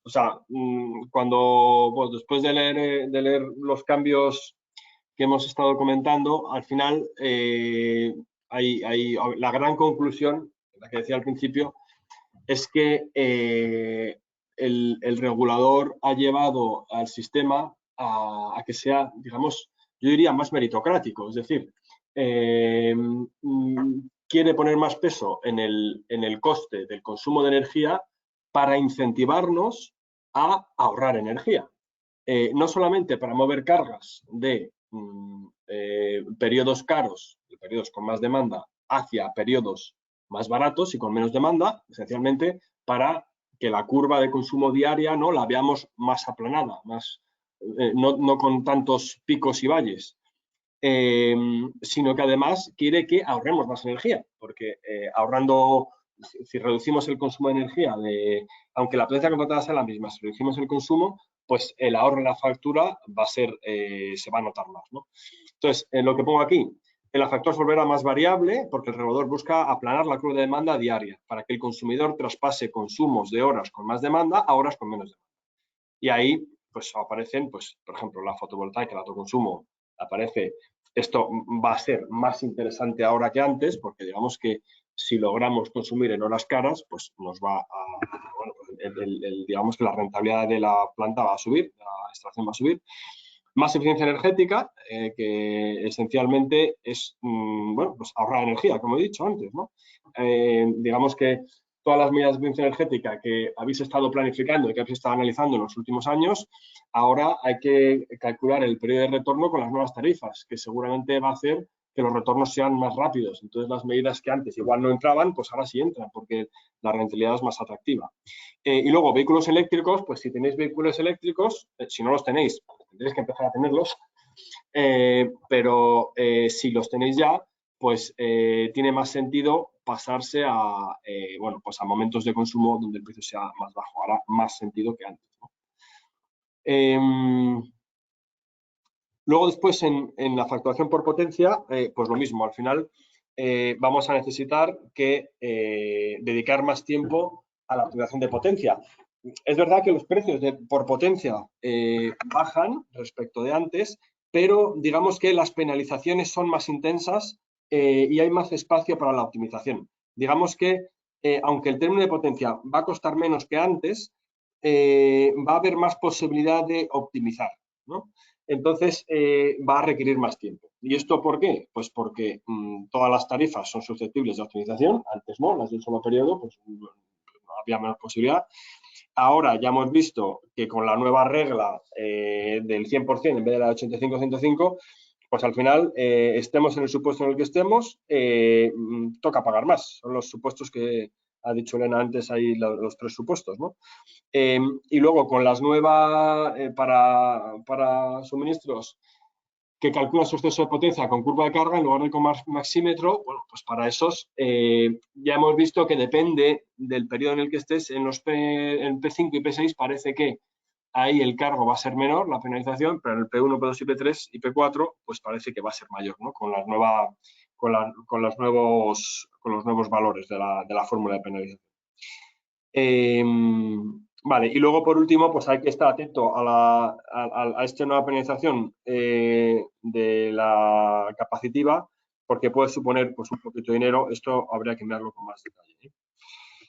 O sea, pues después de leer los cambios que hemos estado comentando, al final hay la gran conclusión, la que decía al principio, es que el regulador ha llevado al sistema a que sea, digamos, yo diría más meritocrático, es decir, quiere poner más peso en el coste del consumo de energía para incentivarnos a ahorrar energía. No solamente para mover cargas de periodos caros, de periodos con más demanda, hacia periodos más baratos y con menos demanda, esencialmente para que la curva de consumo diaria, ¿no?, la veamos más aplanada, más no con tantos picos y valles, sino que además quiere que ahorremos más energía, porque ahorrando, si reducimos el consumo de energía, aunque la potencia contratada sea la misma, si reducimos el consumo, pues el ahorro en la factura va a ser, se va a notar más, ¿no? Entonces, lo que pongo aquí, el factor se volverá más variable porque el regulador busca aplanar la curva de demanda diaria para que el consumidor traspase consumos de horas con más demanda a horas con menos demanda. Y ahí pues aparecen, pues, por ejemplo, la fotovoltaica, el autoconsumo, aparece. Esto va a ser más interesante ahora que antes, porque digamos que si logramos consumir en horas caras, pues nos va a, bueno, digamos que la rentabilidad de la planta va a subir, la extracción va a subir. Más eficiencia energética, que esencialmente es, bueno, pues ahorrar energía, como he dicho antes, ¿no? Digamos que todas las medidas de eficiencia energética que habéis estado planificando y que habéis estado analizando en los últimos años, ahora hay que calcular el periodo de retorno con las nuevas tarifas, que seguramente va a hacer que los retornos sean más rápidos. Entonces, las medidas que antes igual no entraban, pues ahora sí entran, porque la rentabilidad es más atractiva. Y luego, vehículos eléctricos, pues si tenéis vehículos eléctricos, si no los tenéis, tendréis que empezar a tenerlos, pero si los tenéis ya, pues tiene más sentido pasarse a, bueno, pues a momentos de consumo donde el precio sea más bajo. Hará más sentido que antes, ¿no? Luego después en la facturación por potencia, pues lo mismo, al final vamos a necesitar que dedicar más tiempo a la optimización de potencia. Es verdad que los precios por potencia bajan respecto de antes, pero digamos que las penalizaciones son más intensas y hay más espacio para la optimización. Digamos que aunque el término de potencia va a costar menos que antes, va a haber más posibilidad de optimizar, ¿no? Entonces va a requerir más tiempo. ¿Y esto por qué? Pues porque todas las tarifas son susceptibles de optimización. Antes no, las de un solo periodo, pues no había menos posibilidad. Ahora ya hemos visto que con la nueva regla del 100% en vez de la 85-105, pues al final, estemos en el supuesto en el que estemos, toca pagar más. Son los supuestos que ha dicho Elena antes, ahí los tres supuestos, ¿no? Y luego con las nuevas para suministros que calculan su exceso de potencia con curva de carga en lugar de con maxímetro, bueno, pues para esos ya hemos visto que depende del periodo en el que estés. En en P5 y P6 parece que ahí el cargo va a ser menor, la penalización, pero en el P1, P2 y P3 y P4 pues parece que va a ser mayor, ¿no? Con los nuevos valores de la fórmula de penalización. Vale, y luego por último, pues hay que estar atento a esta nueva penalización de la capacitiva, porque puede suponer pues un poquito de dinero. Esto habría que mirarlo con más detalle, ¿eh?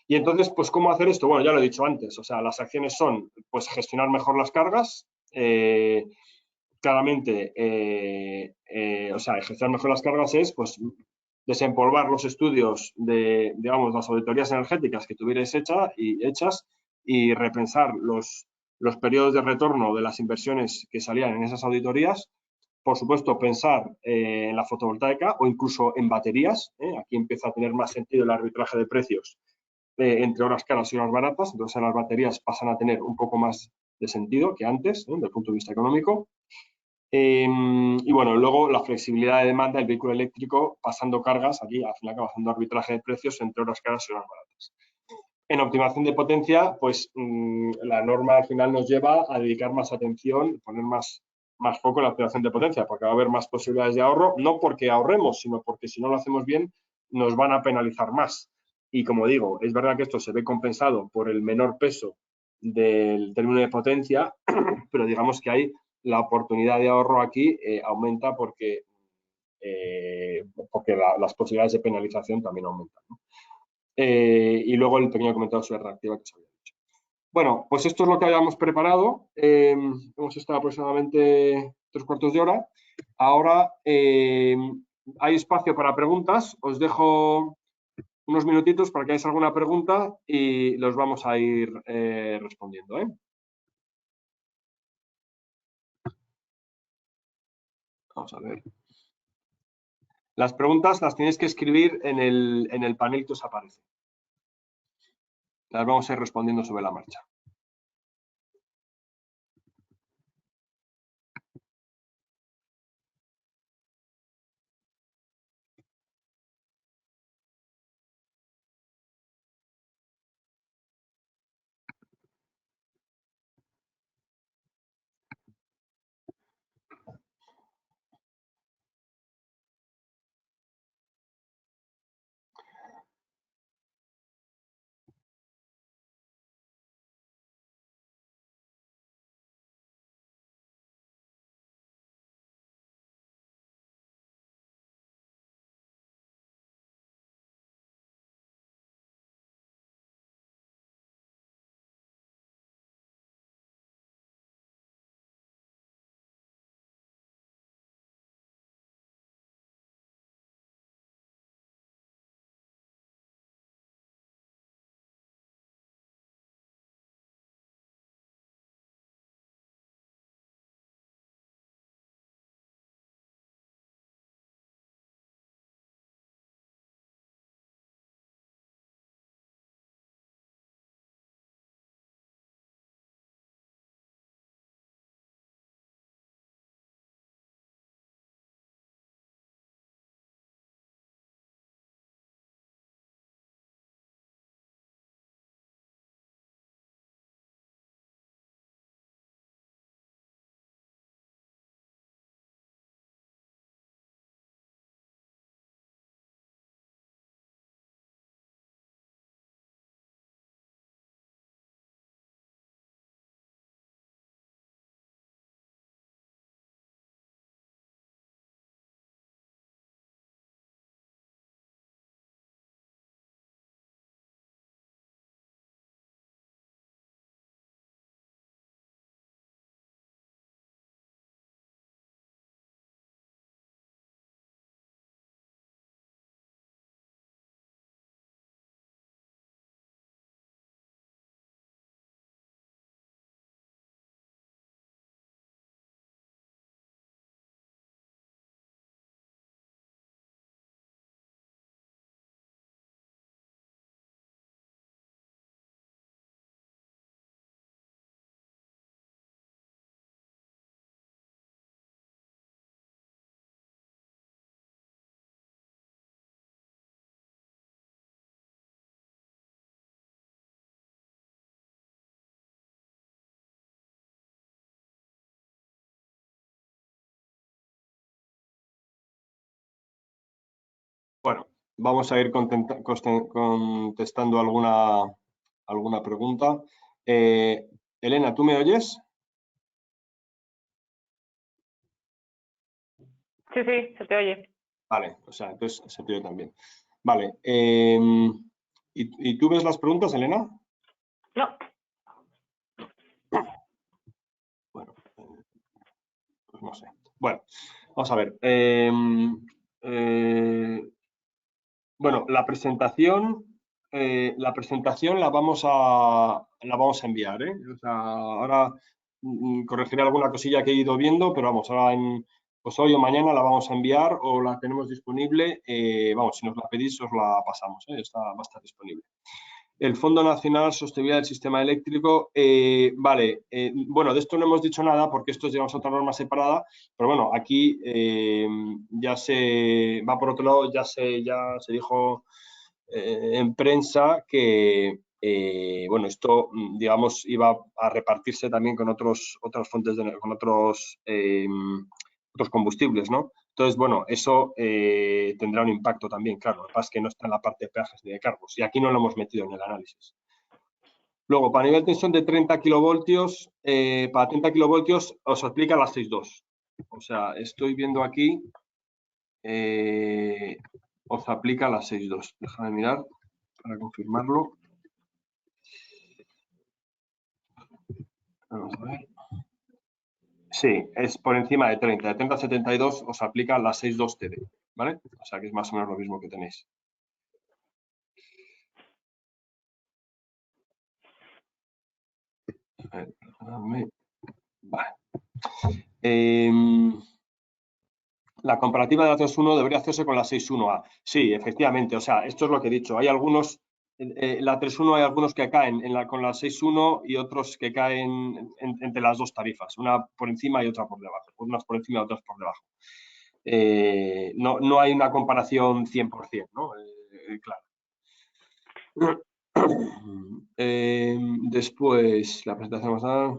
Y entonces, pues, ¿cómo hacer esto? Bueno, ya lo he dicho antes, o sea, las acciones son, pues, gestionar mejor las cargas, claramente, o sea, gestionar mejor las cargas es, pues, desempolvar los estudios de, digamos, las auditorías energéticas que tuvierais hechas y repensar los periodos de retorno de las inversiones que salían en esas auditorías. Por supuesto, pensar en la fotovoltaica o incluso en baterías. Aquí empieza a tener más sentido el arbitraje de precios entre horas caras y horas baratas. Entonces, las baterías pasan a tener un poco más de sentido que antes, desde el punto de vista económico. Y bueno, luego la flexibilidad de demanda del vehículo eléctrico pasando cargas, aquí al final acaba haciendo arbitraje de precios entre horas caras y horas baratas. En optimización de potencia, pues la norma al final nos lleva a dedicar más atención, poner más foco en la optimización de potencia, porque va a haber más posibilidades de ahorro, no porque ahorremos, sino porque si no lo hacemos bien, nos van a penalizar más. Y como digo, es verdad que esto se ve compensado por el menor peso del término de potencia, pero digamos que hay la oportunidad de ahorro aquí aumenta porque las posibilidades de penalización también aumentan, ¿no? Y luego el pequeño comentario sobre reactiva que se había dicho. Bueno, pues esto es lo que habíamos preparado. Hemos estado aproximadamente 3/4 de hora. Ahora hay espacio para preguntas. Os dejo unos minutitos para que hagáis alguna pregunta y los vamos a ir respondiendo, ¿eh? Vamos a ver. Las preguntas las tenéis que escribir en el panel que os aparece. Las vamos a ir respondiendo sobre la marcha. vamos a ir contestando alguna pregunta. Elena, ¿tú me oyes? Sí, sí, se te oye. Vale, o sea, entonces se te oye también. Vale. ¿Y tú ves las preguntas, Elena? No. Bueno, pues no sé. Bueno, vamos a ver. Bueno, la presentación la vamos a enviar, ¿eh? O sea, ahora corregiré alguna cosilla que he ido viendo, pero vamos, ahora pues hoy o mañana la vamos a enviar o la tenemos disponible. Vamos, si nos la pedís, os la pasamos, ¿eh? Va a estar disponible. El Fondo Nacional Sostenibilidad del Sistema Eléctrico, vale, bueno, de esto no hemos dicho nada porque esto llevamos a otra norma separada, pero bueno, aquí ya se va por otro lado, ya se dijo en prensa que, bueno, esto, digamos, iba a repartirse también con otras fuentes, con otros combustibles, ¿no? Entonces, bueno, eso tendrá un impacto también, claro. Lo que pasa es que no está en la parte de peajes ni de cargos y aquí no lo hemos metido en el análisis. Luego, para nivel de tensión de 30 kilovoltios, para 30 kilovoltios os aplica la 6.2. O sea, estoy viendo aquí, os aplica la 6.2. Déjame mirar para confirmarlo. Vamos a ver. Sí, es por encima de 30. De 30 a 72 os aplica la 6.2 TD, ¿vale? O sea que es más o menos lo mismo que tenéis. A ver, perdóname. Vale. La comparativa de la 3.1 debería hacerse con la 6.1A. Sí, efectivamente. O sea, esto es lo que he dicho. Hay algunos, la 3.1 hay algunos que caen con la 6.1 y otros que caen entre las dos tarifas. Una por encima y otra por debajo. Unas por encima y otras por debajo. No hay una comparación 100%, ¿no? Claro. Después, la presentación más nada.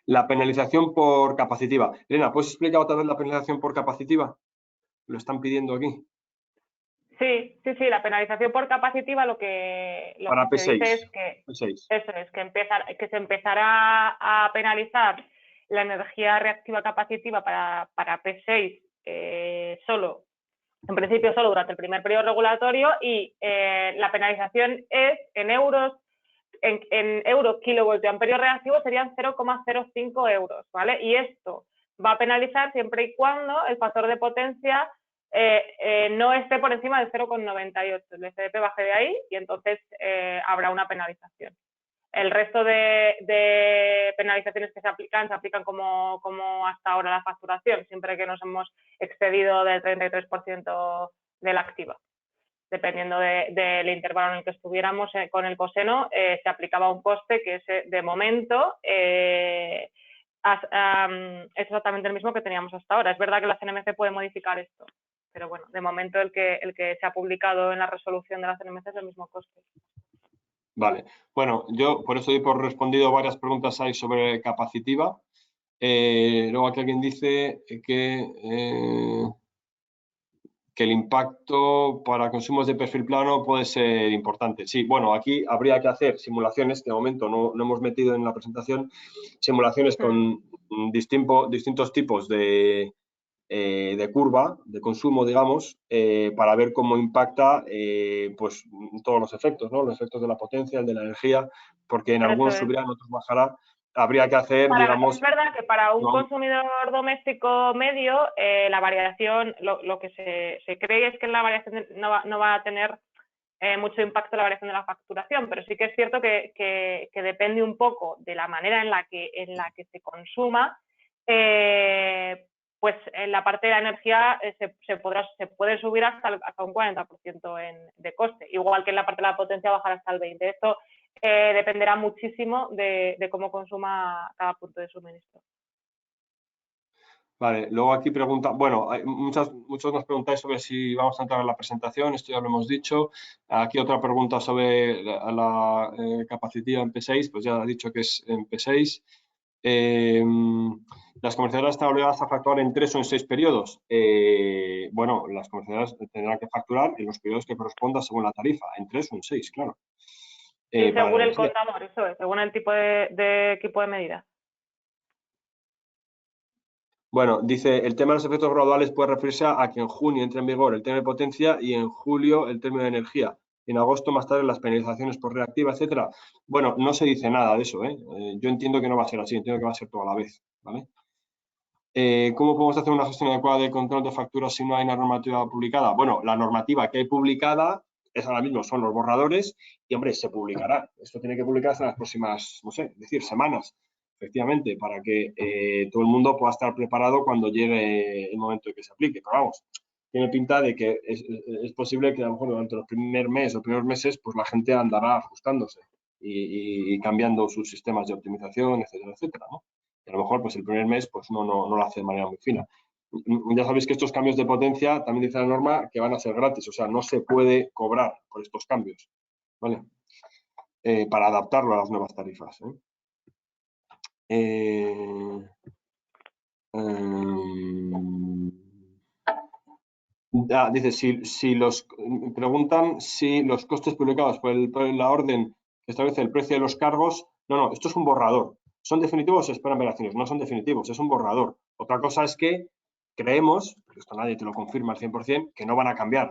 La penalización por capacitiva. Elena, ¿puedes explicar otra vez la penalización por capacitiva? Lo están pidiendo aquí. Sí, sí, sí, la penalización por capacitiva lo que Para se P6. dice es que P6. eso es, que se empezará a penalizar la energía reactiva capacitiva para P6 solo, en principio solo durante el primer periodo regulatorio y la penalización es en euros, en euros kilovoltio amperio reactivo serían 0,05 euros, ¿vale? Y esto va a penalizar siempre y cuando el factor de potencia no esté por encima del 0,98. El SDP baje de ahí y entonces habrá una penalización. El resto de penalizaciones que se aplican como hasta ahora la facturación, siempre que nos hemos excedido del 33% de la activa. Dependiendo del intervalo en el que estuviéramos con el coseno, se aplicaba un coste que es de momento es exactamente el mismo que teníamos hasta ahora. Es verdad que la CNMC puede modificar esto, pero bueno, de momento el que se ha publicado en la resolución de la CNMC es el mismo coste. Vale, bueno, yo por eso doy por respondido varias preguntas ahí sobre capacitiva. Luego aquí alguien dice que el impacto para consumos de perfil plano puede ser importante. Sí, bueno, aquí habría que hacer simulaciones, que de momento no hemos metido en la presentación, simulaciones con distintos tipos de curva de consumo, digamos, para ver cómo impacta pues todos los efectos, ¿no? Los efectos de la potencia, el de la energía, porque en algunos subirá, en otros bajará. Habría que hacer, digamos... Es verdad que para un consumidor doméstico medio, la variación, lo que se cree es que la variación no va a tener mucho impacto en la variación de la facturación, pero sí que es cierto que depende un poco de la manera en la que se consuma, pues en la parte de la energía se puede subir hasta un 40% de coste, igual que en la parte de la potencia bajar hasta el 20%. Esto dependerá muchísimo de cómo consuma cada punto de suministro. Vale, luego aquí pregunta, bueno, muchos nos preguntáis sobre si vamos a entrar en la presentación, esto ya lo hemos dicho. Aquí otra pregunta sobre la capacitiva en P6, pues ya he dicho que es en P6. ¿Las comercializadoras están obligadas a facturar en 3 o en 6 periodos? Bueno, las comercializadoras tendrán que facturar en los periodos que correspondan según la tarifa, en 3 o en 6, claro. Y según el contador, eso es, según el tipo de equipo de medida. Bueno, dice, el tema de los efectos graduales puede referirse a que en junio entre en vigor el término de potencia y en julio el término de energía. En agosto más tarde las penalizaciones por reactiva, etcétera. Bueno, no se dice nada de eso, ¿eh? Yo entiendo que no va a ser así, entiendo que va a ser todo a la vez, ¿vale? ¿Cómo podemos hacer una gestión adecuada de control de facturas si no hay una normativa publicada? Bueno, la normativa que hay publicada es ahora mismo, son los borradores y, hombre, se publicará. Esto tiene que publicarse en las próximas, no sé, es decir, semanas, efectivamente, para que todo el mundo pueda estar preparado cuando llegue el momento de que se aplique. Pero vamos, tiene pinta de que es posible que a lo mejor durante los primeros meses o primeros meses, pues la gente andará ajustándose y cambiando sus sistemas de optimización, etcétera, etcétera, ¿no? Y a lo mejor, pues el primer mes, pues no lo hace de manera muy fina. Ya sabéis que estos cambios de potencia, también dice la norma, que van a ser gratis, o sea, no se puede cobrar por estos cambios, ¿vale? Para adaptarlo a las nuevas tarifas. Dice, preguntan si los costes publicados por la orden que establece el precio de los cargos, no, esto es un borrador. ¿Son definitivos o se esperan variaciones? No son definitivos, es un borrador. Otra cosa es que creemos, esto nadie te lo confirma al 100%, que no van a cambiar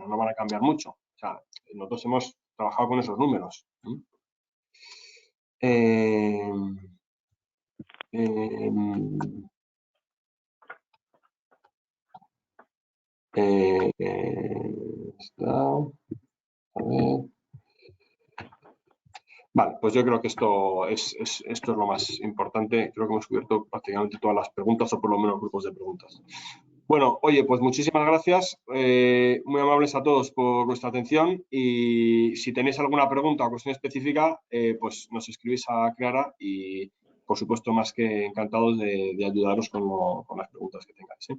mucho. O sea, nosotros hemos trabajado con esos números. A ver. Vale, pues yo creo que esto es lo más importante. Creo que hemos cubierto prácticamente todas las preguntas o por lo menos grupos de preguntas. Bueno, oye, pues muchísimas gracias. Muy amables a todos por vuestra atención y si tenéis alguna pregunta o cuestión específica, pues nos escribís a Clara y, por supuesto, más que encantados de ayudaros con las preguntas que tengáis.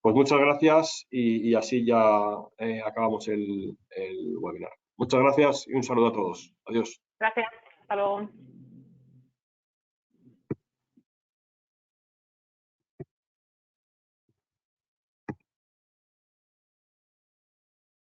Pues muchas gracias y así ya acabamos el webinar. Muchas gracias y un saludo a todos. Adiós. Gracias. Hasta luego.